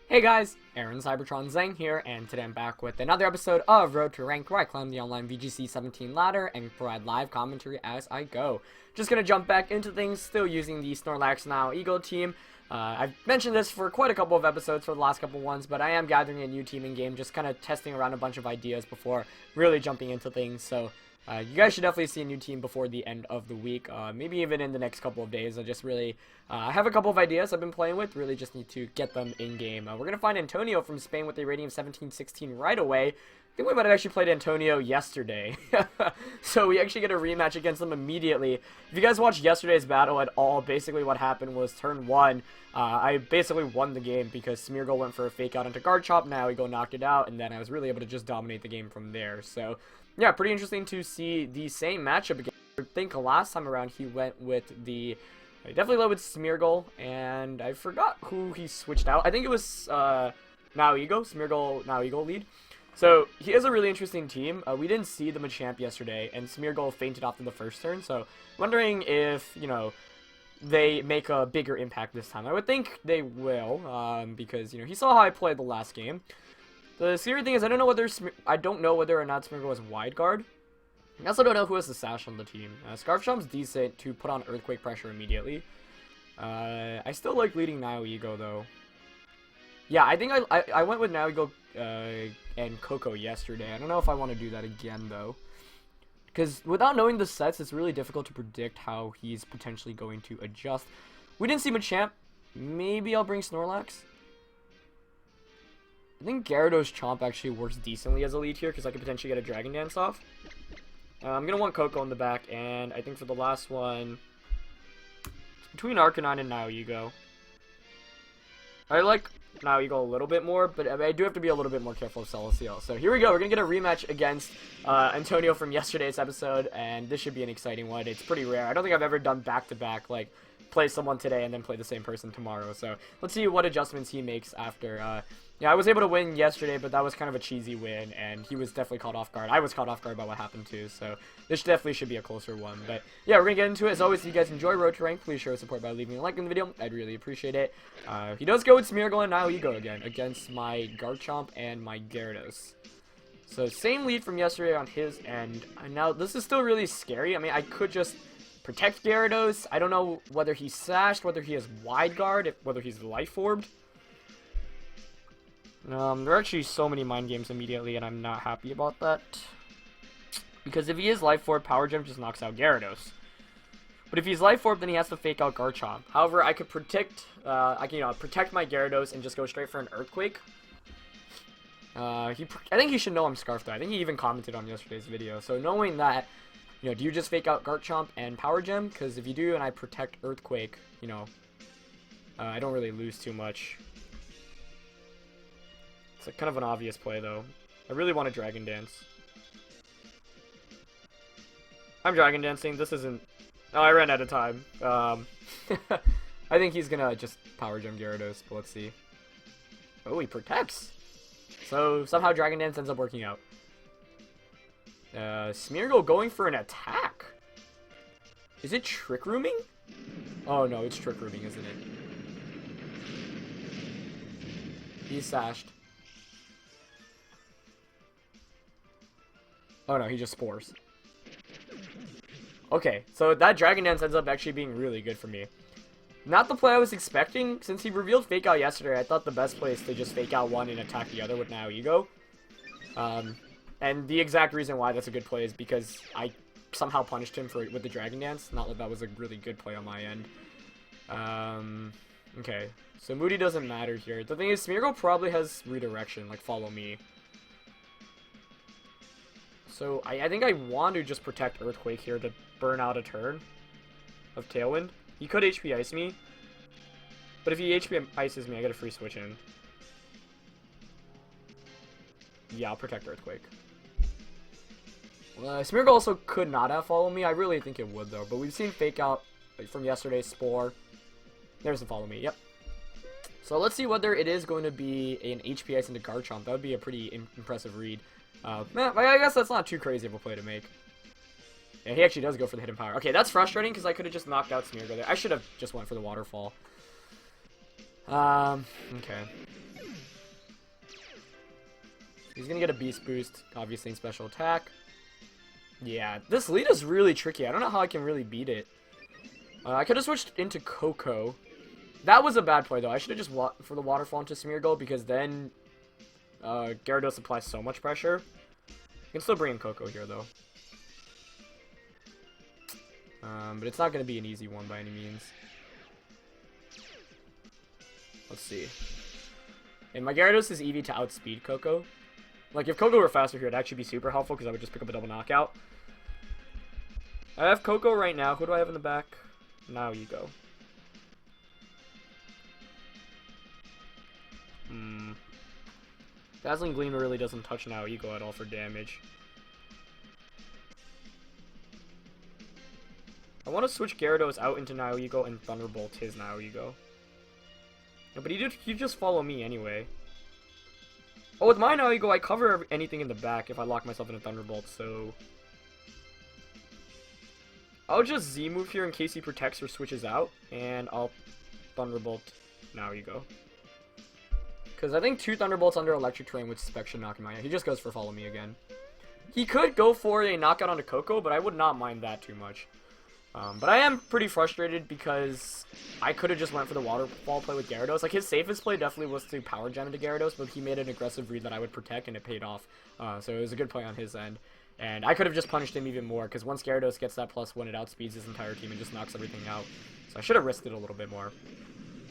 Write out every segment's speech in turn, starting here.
Hey guys, Aaron Cybertron Zhang here, and today I'm back with another episode of Road to Rank, where I climb the online VGC 17 ladder and provide live commentary as I go. Just gonna jump back into things, still using the Snorlax Now Eagle team. I've mentioned this for quite a couple of episodes for the last couple ones, but I am gathering a new team in game, just kind of testing around a bunch of ideas before really jumping into things. So you guys should definitely see a new team before the end of the week, maybe even in the next couple of days. I have a couple of ideas I've been playing with, really just need to get them in game. We're going to find Antonio from Spain with a rating of 1716 right away. I think we might have actually played Antonio yesterday. So we actually get a rematch against them immediately. If you guys watched yesterday's battle at all, basically what happened was turn 1, I basically won the game because Smeargle went for a fake out into Garchomp, now Eagle knocked it out, and then I was really able to just dominate the game from there. So yeah, pretty interesting to see the same matchup again. I think last time around he went with the... He definitely led with Smeargle, and I forgot who he switched out. I think it was Now Eagle, Smeargle, Now Eagle lead. So he has a really interesting team. We didn't see the Machamp yesterday, and Smeargle fainted off in the first turn. So wondering if, you know, they make a bigger impact this time. I would think they will, because, you know, he saw how I played the last game. The scary thing is I don't know whether or not Smeargle has wide guard. I also don't know who has the sash on the team. Scarfchomp's decent to put on earthquake pressure immediately. I still like leading Nihigo though. Yeah, I think I went with Nihigo and Coco yesterday. I don't know if I want to do that again though, because without knowing the sets, it's really difficult to predict how he's potentially going to adjust. We didn't see Machamp. Maybe I'll bring Snorlax. I think Gyarados Chomp actually works decently as a lead here because I could potentially get a Dragon Dance off. I'm going to want Coco in the back, and I think for the last one, it's between Arcanine and Nihigo. I like Nihigo a little bit more, but I do have to be a little bit more careful of Celestial. So here we go, we're going to get a rematch against Antonio from yesterday's episode, and this should be an exciting one. It's pretty rare. I don't think I've ever done back-to-back, like, play someone today and then play the same person tomorrow. So let's see what adjustments he makes after... Yeah, I was able to win yesterday, but that was kind of a cheesy win, and he was definitely caught off guard. I was caught off guard by what happened too, so this definitely should be a closer one. But yeah, we're going to get into it. As always, if you guys enjoy Road to Rank, please show support by leaving a like in the video. I'd really appreciate it. He does go with Smeargle and Nihigo again against my Garchomp and my Gyarados. So same lead from yesterday on his end. And now this is still really scary. I mean, I could just protect Gyarados. I don't know whether he's sashed, whether he has wide guard, whether he's life orbed. There are actually so many mind games immediately, and I'm not happy about that. Because if he is Life Orb, Power Gem just knocks out Gyarados. But if he's Life Orb, then he has to fake out Garchomp. However, I could protect, protect my Gyarados and just go straight for an Earthquake. I think he should know I'm Scarf though. I think he even commented on yesterday's video. So knowing that, you know, do you just fake out Garchomp and Power Gem? Because if you do and I protect Earthquake, you know, I don't really lose too much. It's kind of an obvious play, though. I really want to Dragon Dance. I'm Dragon Dancing. This isn't... Oh, I ran out of time. I think he's gonna just Power Gem Gyarados, but let's see. Oh, he protects! So, somehow Dragon Dance ends up working out. Smeargle going for an attack? Is it Trick Rooming? Oh, no, it's Trick Rooming, isn't it? He's sashed. Oh no, he just spores. Okay, so that Dragon Dance ends up actually being really good for me. Not the play I was expecting. Since he revealed Fake Out yesterday, I thought the best play is to just Fake Out one and attack the other with Nihigo. And the exact reason why that's a good play is because I somehow punished him with the Dragon Dance. Not that that was a really good play on my end. Okay, so Moody doesn't matter here. The thing is, Smeargle probably has redirection, like Follow Me. So, I think I want to just protect Earthquake here to burn out a turn of Tailwind. He could HP Ice me, but if he HP Ices me, I get a free switch in. Yeah, I'll protect Earthquake. Smeargle also could not have Follow Me. I really think it would, though. But we've seen Fake Out from yesterday's Spore. There's the Follow Me, yep. So let's see whether it is going to be an HP Ice into Garchomp. That would be a pretty impressive read. I guess that's not too crazy of a play to make. Yeah, he actually does go for the Hidden Power. Okay, that's frustrating because I could have just knocked out Smeargle there. I should have just went for the Waterfall. Okay. He's gonna get a beast boost, obviously in special attack. Yeah, this lead is really tricky. I don't know how I can really beat it. I could have switched into Coco. That was a bad play, though. I should have just for the waterfall into Smeargle, because then Gyarados applies so much pressure. I can still bring in Coco here, though. But it's not going to be an easy one by any means. Let's see. And my Gyarados is EV to outspeed Coco. Like, if Coco were faster here, it'd actually be super helpful, because I would just pick up a double knockout. I have Coco right now. Who do I have in the back? Now you go. Dazzling Gleam really doesn't touch Now Ego at all for damage. I want to switch Gyarados out into Now Ego and Thunderbolt his Now Ego. No, but you just follow me anyway. Oh, with my Now Ego, I cover anything in the back if I lock myself in a Thunderbolt, so... I'll just Z-move here in case he protects or switches out, and I'll Thunderbolt Now Ego. Because I think 2 Thunderbolts under Electric Terrain with Spec should knock him out. He just goes for Follow Me again. He could go for a knockout onto Coco, but I would not mind that too much. But I am pretty frustrated because I could have just went for the Waterfall play with Gyarados. Like, his safest play definitely was to Power Gem into Gyarados, but he made an aggressive read that I would protect, and it paid off. So it was a good play on his end. And I could have just punished him even more, because once Gyarados gets that +1, it outspeeds his entire team and just knocks everything out. So I should have risked it a little bit more.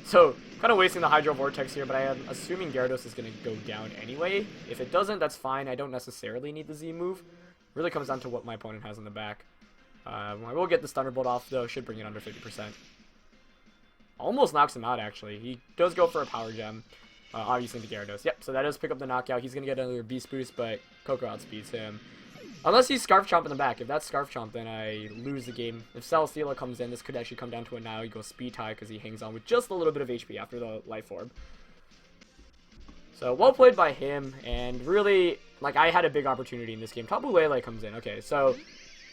So, kind of wasting the Hydro Vortex here, but I am assuming Gyarados is going to go down anyway. If it doesn't, that's fine. I don't necessarily need the Z move. Really comes down to what my opponent has in the back. I will get this Thunderbolt off, though. Should bring it under 50%. Almost knocks him out, actually. He does go for a Power Gem. Obviously into Gyarados. Yep, so that does pick up the knockout. He's going to get another Beast Boost, but Coco outspeeds him. Unless he's Scarf Chomp in the back. If that's Scarf Chomp, then I lose the game. If Celesteela comes in, this could actually come down to a Now Ego speed tie because he hangs on with just a little bit of HP after the Life Orb. So, well played by him, and really, like, I had a big opportunity in this game. Tapu Lele comes in. Okay, so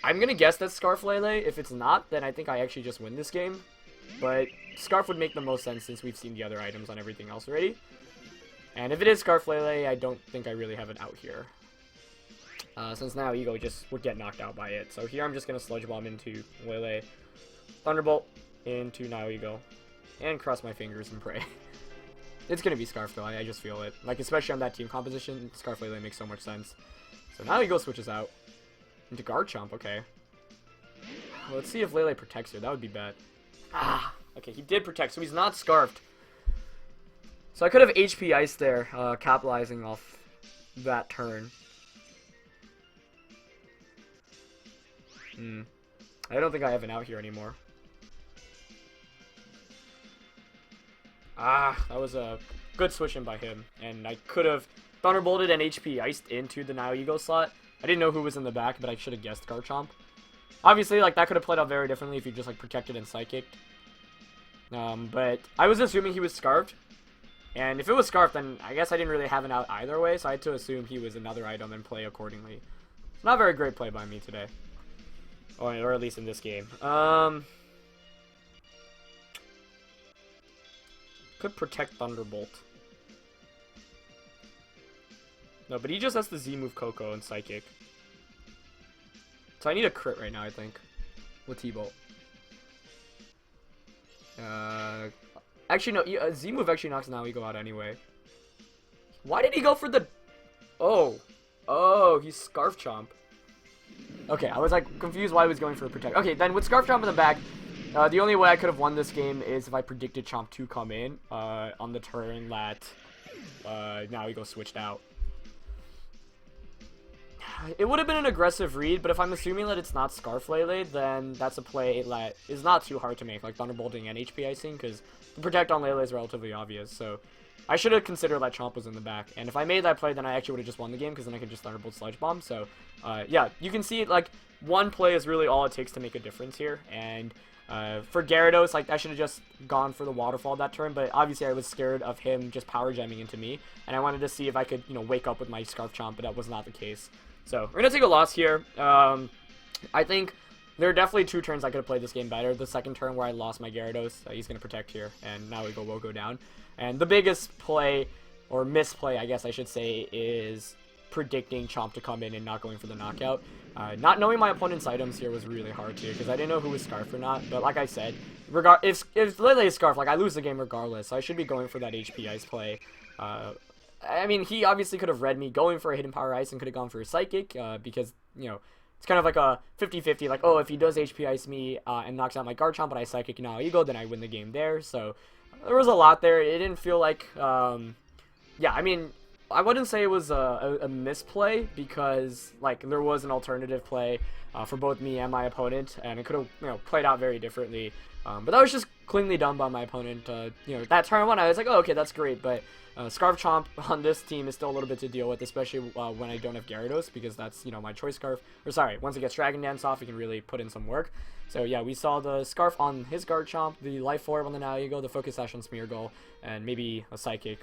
I'm going to guess that's Scarf Lele. If it's not, then I think I actually just win this game. But Scarf would make the most sense since we've seen the other items on everything else already. And if it is Scarf Lele, I don't think I really have it out here. Since Now Ego just would get knocked out by it. So here I'm just going to Sludge Bomb into Lele, Thunderbolt into Now Ego, and cross my fingers and pray. It's going to be Scarf though, I just feel it. Like, especially on that team composition, Scarf Lele makes so much sense. So Now Ego switches out into Garchomp, okay. Well, let's see if Lele protects her, that would be bad. Ah, okay, he did protect, so he's not Scarfed. So I could have HP Ice there, capitalizing off that turn. I don't think I have an out here anymore. Ah, that was a good switch in by him. And I could have Thunderbolted and HP Iced into the Now Ego slot. I didn't know who was in the back, but I should have guessed Garchomp. Obviously, like, that could have played out very differently if you just, like, protected and Psychicked. But I was assuming he was Scarfed. And if it was Scarfed, then I guess I didn't really have an out either way, so I had to assume he was another item and play accordingly. It's not a very great play by me today. Or at least in this game. Could protect Thunderbolt. No, but he just has to Z-move Coco and Psychic. So I need a crit right now, I think. With T-Bolt. Actually, no. Z-move actually knocks Now Ego out anyway. Why did he go for the... Oh, he's Scarf Chomp. Okay, I was, like, confused why he was going for the protect. Okay, then with Scarf Chomp in the back, the only way I could have won this game is if I predicted Chomp to come in on the turn that Now Ego switched out. It would have been an aggressive read, but if I'm assuming that it's not Scarf Lele, then that's a play that is not too hard to make, like Thunderbolting and HP Icing, because the protect on Lele is relatively obvious, so I should have considered that Chomp was in the back, and if I made that play, then I actually would have just won the game, because then I could just Thunderbolt Sludge Bomb, so, yeah, you can see, like, one play is really all it takes to make a difference here, and for Gyarados, like, I should have just gone for the Waterfall that turn, but obviously I was scared of him just Power Gemming into me, and I wanted to see if I could, you know, wake up with my Scarf Chomp, but that was not the case. So, we're going to take a loss here. I think There are definitely 2 turns I could have played this game better. The second turn where I lost my Gyarados, he's going to protect here, and now will go down. And the biggest play, or misplay, I guess I should say, is predicting Chomp to come in and not going for the knockout. Not knowing my opponent's items here was really hard too, because I didn't know who was Scarf or not. But like I said, if Lele is Scarf, like, I lose the game regardless, so I should be going for that HP Ice play. I mean, he obviously could have read me going for a Hidden Power Ice and could have gone for a Psychic, because, you know, it's kind of like a 50-50, like, oh, if he does HP Ice me and knocks out my Garchomp, but I Psychic now Ego, then I win the game there. So there was a lot there. It didn't feel like, yeah, I mean, I wouldn't say it was a misplay, because, like, there was an alternative play for both me and my opponent, and it could have, you know, played out very differently. But that was just cleanly done by my opponent. You know, that turn 1, I was like, oh, okay, that's great, but Scarf Chomp on this team is still a little bit to deal with, especially when I don't have Gyarados, because that's, you know, my choice Scarf. Or sorry, once it gets Dragon Dance off, it can really put in some work. So yeah, we saw the Scarf on his Garchomp, the Life Orb on the Naliego, the Focus Sash on Smeargle, and maybe a Psychic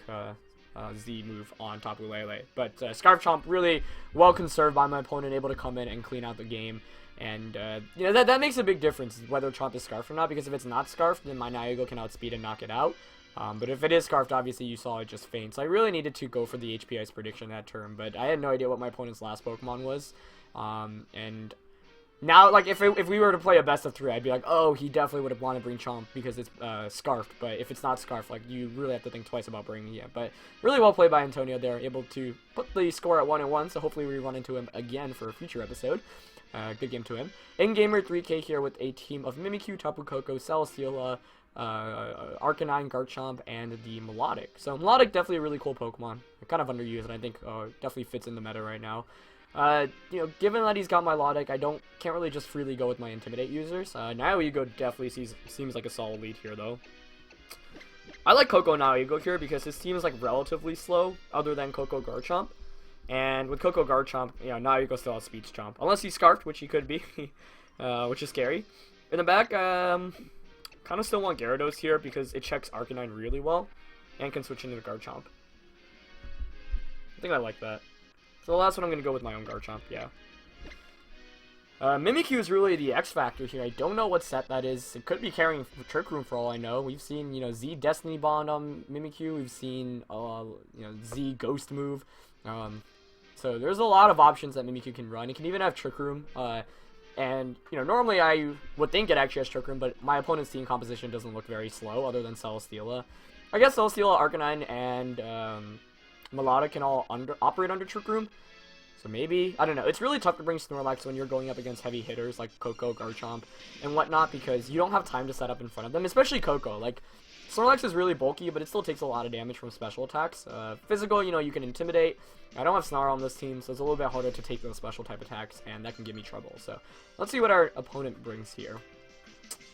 Z move on top of Lele. But Scarf Chomp really well conserved by my opponent, able to come in and clean out the game. And, you know, that makes a big difference, whether Chomp is Scarfed or not, because if it's not Scarfed, then my Naliego can outspeed and knock it out. But if it is Scarfed, obviously you saw it just faint. So I really needed to go for the HP Ice prediction that turn, but I had no idea what my opponent's last Pokemon was. And now, like, if we were to play a best of 3, I'd be like, oh, he definitely would have wanted to bring Chomp because it's Scarfed. But if it's not Scarfed, like, you really have to think twice about bringing it. But really well played by Antonio there, able to put the score at 1-1, so hopefully we run into him again for a future episode. Good game to him. In-gamer 3K here with a team of Mimikyu, Tapu Koko, Celesteela, Arcanine, Garchomp, and the Melodic. So Melodic, definitely a really cool Pokemon. Kind of underused, and I think definitely fits in the meta right now. You know, given that he's got Melodic, I can't really just freely go with my Intimidate users. Naliego definitely seems like a solid lead here, though. I like Koko Naliego here because his team is, like, relatively slow, other than Koko Garchomp. And with Koko Garchomp, you know, Naliego still has Speech Chomp. Unless he's Scarfed, which he could be, which is scary. In the back, kind of still want Gyarados here because it checks Arcanine really well and can switch into the Garchomp. I think I like that. So the last one I'm going to go with my own Garchomp, yeah. Mimikyu is really the X factor here. I don't know what set that is. It could be carrying Trick Room for all I know. We've seen, you know, Z Destiny Bond on Mimikyu. We've seen, you know, Z Ghost move. So there's a lot of options that Mimikyu can run. It can even have Trick Room. And, you know, normally I would think it actually has Trick Room, but my opponent's team composition doesn't look very slow, other than Celesteela. I guess Celesteela, Arcanine, and Melodic can all operate under Trick Room. So maybe, I don't know. It's really tough to bring Snorlax when you're going up against heavy hitters like Koko, Garchomp, and whatnot, because you don't have time to set up in front of them, especially Koko. Like, Snorlax is really bulky, but it still takes a lot of damage from special attacks. Physical, you know, you can Intimidate. I don't have Snarl on this team, so it's a little bit harder to take those special type attacks, and that can give me trouble. So let's see what our opponent brings here.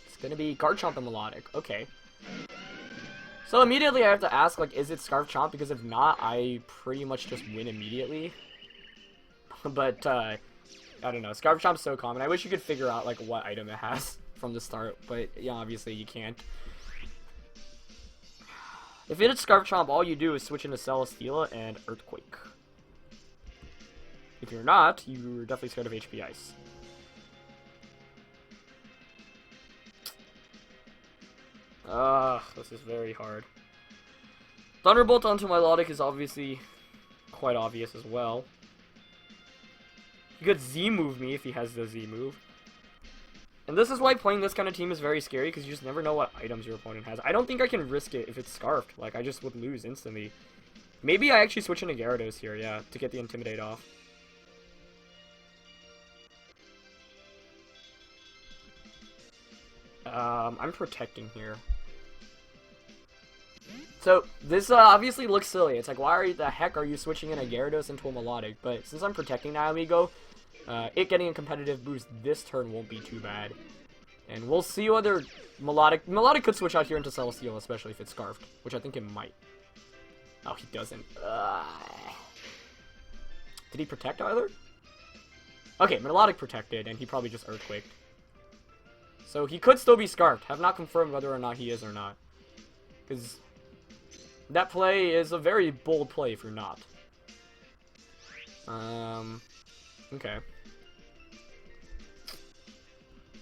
It's going to be Garchomp and Melodic. Okay. So immediately I have to ask, like, is it Scarf Chomp? Because if not, I pretty much just win immediately. But, I don't know. Scarf Chomp's so common. I wish you could figure out, like, what item it has from the start. But, yeah, obviously you can't. If it is Scarf Chomp, all you do is switch into Celesteela and Earthquake. If you're not, you're definitely scared of HP Ice. This is very hard. Thunderbolt onto Melodic is obviously quite obvious as well. He could Z-move me if he has the Z-move. And this is why playing this kind of team is very scary, because you just never know what items your opponent has. I don't think I can risk it if it's Scarfed. Like, I just would lose instantly. Maybe I actually switch into Gyarados here, yeah, to get the Intimidate off. I'm protecting here. So, this obviously looks silly. It's like, why the heck are you switching in a Gyarados into a Melodic? But since I'm protecting Naliego, it getting a competitive boost this turn won't be too bad. And we'll see whether Melodic could switch out here into Celesteela, especially if it's Scarfed, which I think it might. Oh, he doesn't. Did he protect either? Okay, Melodic protected, and he probably just Earthquaked. So he could still be Scarfed. Have not confirmed whether or not he is or not. Because that play is a very bold play if you're not. Okay.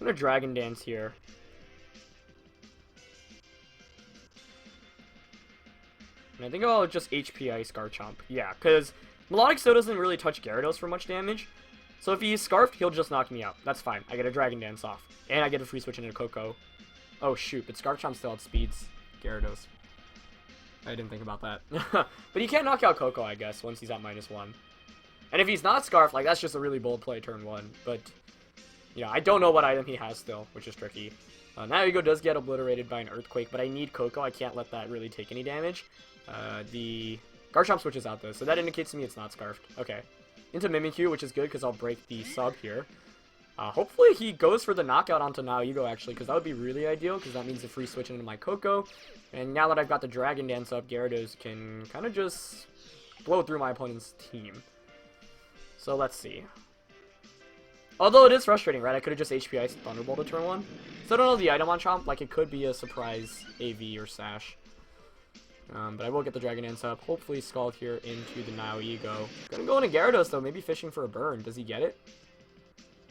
gonna Dragon Dance here. And I think I'll just HP Ice Garchomp. Yeah, because Melodic still doesn't really touch Gyarados for much damage. So if he's Scarfed, he'll just knock me out. That's fine. I get a Dragon Dance off. And I get a free switch into Koko. Oh shoot, but Scarfchomp still outspeeds Gyarados. I didn't think about that. But he can't knock out Koko, I guess, once he's at -1. And if he's not Scarfed, like, that's just a really bold play turn 1. But, yeah, I don't know what item he has still, which is tricky. Now Ego does get obliterated by an Earthquake, but I need Koko. I can't let that really take any damage. The Garchomp switches out, though, so that indicates to me it's not Scarfed. Okay. Into Mimikyu, which is good, because I'll break the sub here. Hopefully he goes for the knockout onto Now Ego, actually, because that would be really ideal, because that means a free switch into my Koko. And now that I've got the Dragon Dance up, Gyarados can kind of just blow through my opponent's team. So let's see. Although it is frustrating, right? I could have just HP Ice Thunderbolt to turn 1. So I don't know the item on Chomp. Like, it could be a surprise AV or Sash. But I will get the Dragon Dance up. Hopefully Scald here into the Now Ego. Gonna go into Gyarados, though. Maybe fishing for a burn. Does he get it?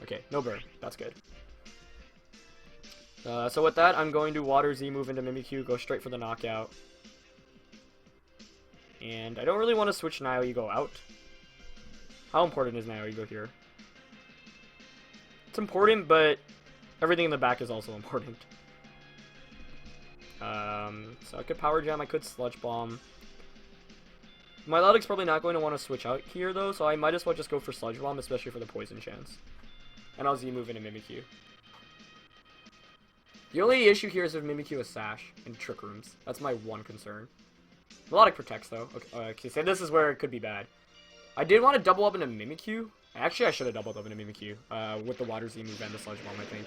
Okay, no burn. That's good. So with that, I'm going to Water Z, move into Mimikyu, go straight for the knockout. And I don't really want to switch Now Ego out. How important is Now Ego here? It's important, but everything in the back is also important. So I could Power Jam, I could Sludge Bomb. My Melodic's probably not going to want to switch out here, though, so I might as well just go for Sludge Bomb, especially for the poison chance. And I'll Z-move into Mimikyu. The only issue here is if Mimikyu is Sash and Trick Rooms. That's my one concern. Melodic protects, though. Okay, so this is where it could be bad. I did want to double up into Mimikyu. Actually, I should have doubled up into Mimikyu with the Water Z move and the Sludge Bomb, I think.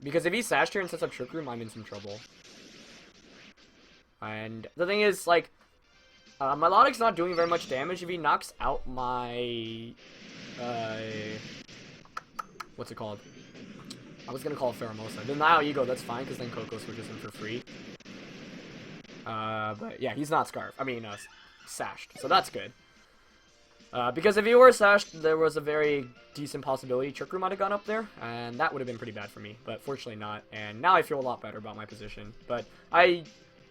Because if he's Sashed here and sets up Trick Room, I'm in some trouble. And the thing is, like, Melodic's not doing very much damage. If he knocks out my... what's it called? I was gonna call it Pheromosa. Then Now Ego, that's fine, because then Koko switches in for free. But yeah, he's not Scarf. I mean, Sashed. So that's good. Because if he were Sashed, there was a very decent possibility Trick Room might have gone up there, and that would have been pretty bad for me. But fortunately not, and now I feel a lot better about my position. But I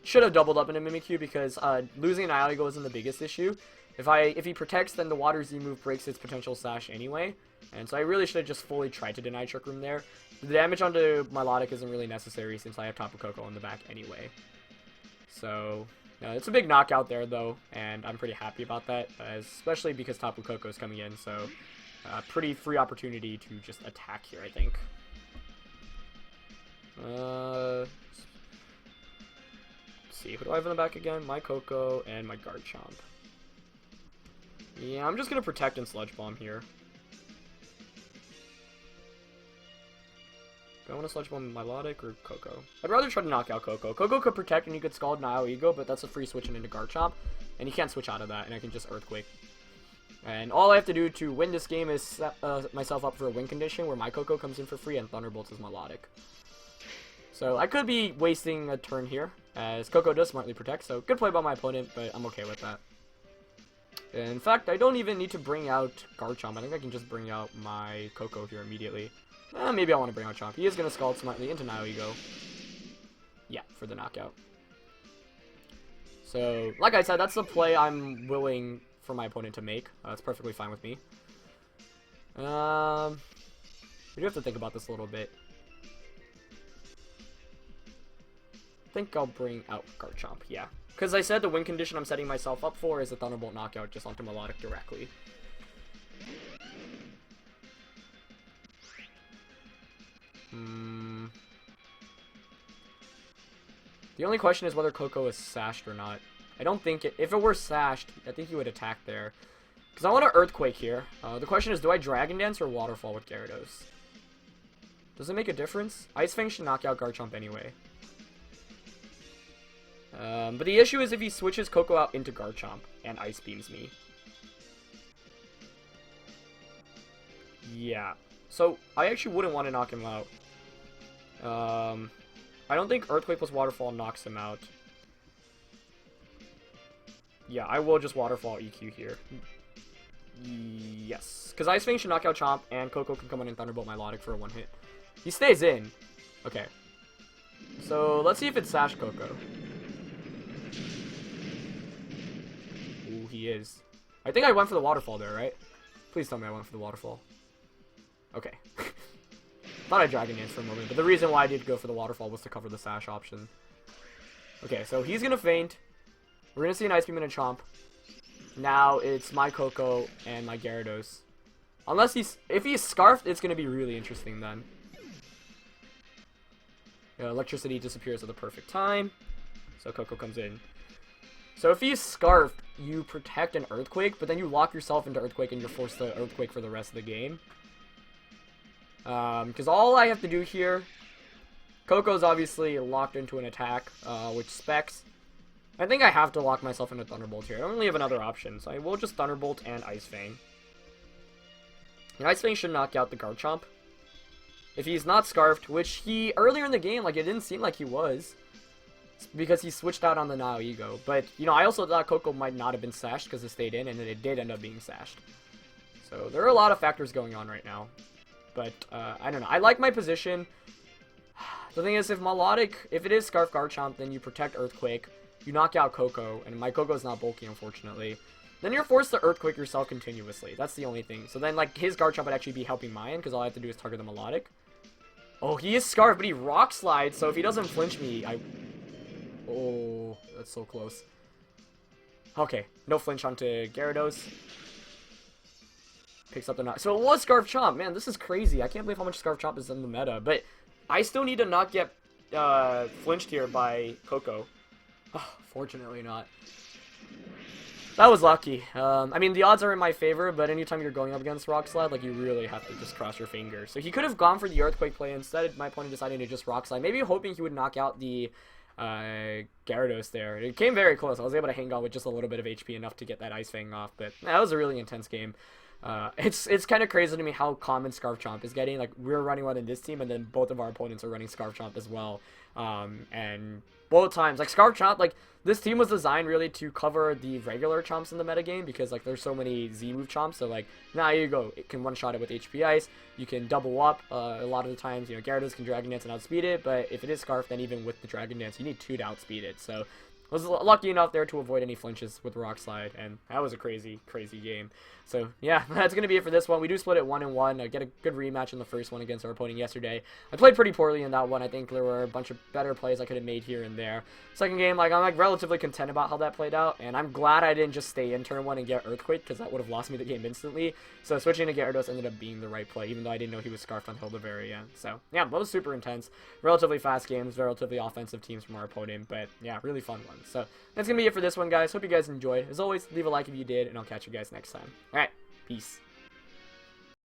should have doubled up into Mimikyu, because losing Now Ego isn't the biggest issue. If he protects, then the Water Z move breaks its potential Sash anyway. And so I really should have just fully tried to deny Trick Room there. The damage onto Melodic isn't really necessary since I have Tapu Koko in the back anyway. So, it's a big knockout there, though, and I'm pretty happy about that, especially because Tapu Koko is coming in, so pretty free opportunity to just attack here, I think. Let's see, who do I have in the back again? My Koko and my Garchomp. Yeah, I'm just going to Protect and Sludge Bomb here. Do I want to Sludge Bomb Melodic or Koko? I'd rather try to knock out Koko. Koko could Protect and you could Scald Now Ego, but that's a free switching into Garchomp. And you can't switch out of that, and I can just Earthquake. And all I have to do to win this game is set myself up for a win condition where my Koko comes in for free and Thunderbolts is Melodic. So I could be wasting a turn here, as Koko does smartly protect, so good play by my opponent, but I'm okay with that. In fact, I don't even need to bring out Garchomp. I think I can just bring out my Koko here immediately. Maybe I want to bring out Chomp. He is going to Scald smartly into Now Ego. Yeah, for the knockout. So, like I said, that's the play I'm willing for my opponent to make. It's perfectly fine with me. We do have to think about this a little bit. I think I'll bring out Garchomp, yeah. Because I said the win condition I'm setting myself up for is a Thunderbolt knockout just onto Melodic directly. The only question is whether Koko is Sashed or not. I don't think it... If it were Sashed, I think he would attack there. Because I want to Earthquake here. The question is, do I Dragon Dance or Waterfall with Gyarados? Does it make a difference? Ice Fang should knock out Garchomp anyway. But the issue is if he switches Koko out into Garchomp and Ice Beams me. Yeah. So, I actually wouldn't want to knock him out. I don't think Earthquake plus Waterfall knocks him out. Yeah, I will just Waterfall EQ here. Yes. Because Ice Fang should knock out Chomp, and Koko can come in and Thunderbolt Melodic for a one-hit. He stays in. Okay. So, let's see if it's Sash Coco. Ooh, he is. I think I went for the waterfall there, right? Please tell me I went for the waterfall. Okay. Thought I Dragon Dance for a moment, but the reason why I did go for the waterfall was to cover the Sash option. Okay, so he's gonna faint. We're gonna see an Ice Beam and a Chomp. Now it's my Coco and my Gyarados. If he's Scarfed, it's gonna be really interesting then. Electricity disappears at the perfect time, so Coco comes in. So if he's Scarfed, you protect an Earthquake, but then you lock yourself into Earthquake and you're forced to Earthquake for the rest of the game. Because all I have to do here, Coco's obviously locked into an attack, which specs. I think I have to lock myself into Thunderbolt here. I don't really have another option, so I will just Thunderbolt and Ice Fang. And Ice Fang should knock out the Garchomp. If he's not Scarfed, which he, earlier in the game, like, it didn't seem like he was. Because he switched out on the Nile Ego. But, you know, I also thought Coco might not have been sashed because it stayed in, and it did end up being sashed. So, there are a lot of factors going on right now. But, I don't know. I like my position. The thing is, if it is Scarf Garchomp, then you protect Earthquake. You knock out Coco, and my Coco's not bulky, unfortunately. Then you're forced to Earthquake yourself continuously. That's the only thing. So then, like, his Garchomp would actually be helping mine, because all I have to do is target the Melodic. Oh, he is Scarf, but he Rock Slides, so if he doesn't flinch me, Oh, that's so close. Okay, no flinch onto Gyarados. Picks up the knock. So it was Scarf Chomp. Man, this is crazy. I can't believe how much Scarf Chomp is in the meta. But I still need to not get flinched here by Coco. Oh, fortunately not. That was lucky. I mean, the odds are in my favor, but anytime you're going up against Rock Slide, like, you really have to just cross your fingers. So he could have gone for the Earthquake play. Instead, my opponent decided to just Rock Slide. Maybe hoping he would knock out the Gyarados there. It came very close. I was able to hang on with just a little bit of HP, enough to get that Ice Fang off, but that was a really intense game. It's kind of crazy to me how common Scarf Chomp is getting. Like, we're running one in this team, and then both of our opponents are running Scarf Chomp as well. And both times, like, Scarf Chomp, like, this team was designed really to cover the regular Chomps in the metagame, because, like, there's so many Z-move Chomps, so, like, now you go. It can one-shot it with HP Ice. You can double up. A lot of the times, you know, Gyarados can Dragon Dance and outspeed it, but if it is Scarf, then even with the Dragon Dance, you need 2 to outspeed it. So I was lucky enough there to avoid any flinches with Rock Slide, and that was a crazy, crazy game. So, yeah, that's going to be it for this one. We do split it 1-1. I get a good rematch in the first one against our opponent yesterday. I played pretty poorly in that one. I think there were a bunch of better plays I could have made here and there. Second game, like, I'm, like, relatively content about how that played out, and I'm glad I didn't just stay in turn 1 and get Earthquake, because that would have lost me the game instantly. So switching to Gyarados ended up being the right play, even though I didn't know he was Scarfed until the very end. So, yeah, that was super intense. Relatively fast games, relatively offensive teams from our opponent, but, yeah, really fun ones. So, that's going to be it for this one, guys. Hope you guys enjoyed. As always, leave a like if you did, and I'll catch you guys next time. Alright, peace.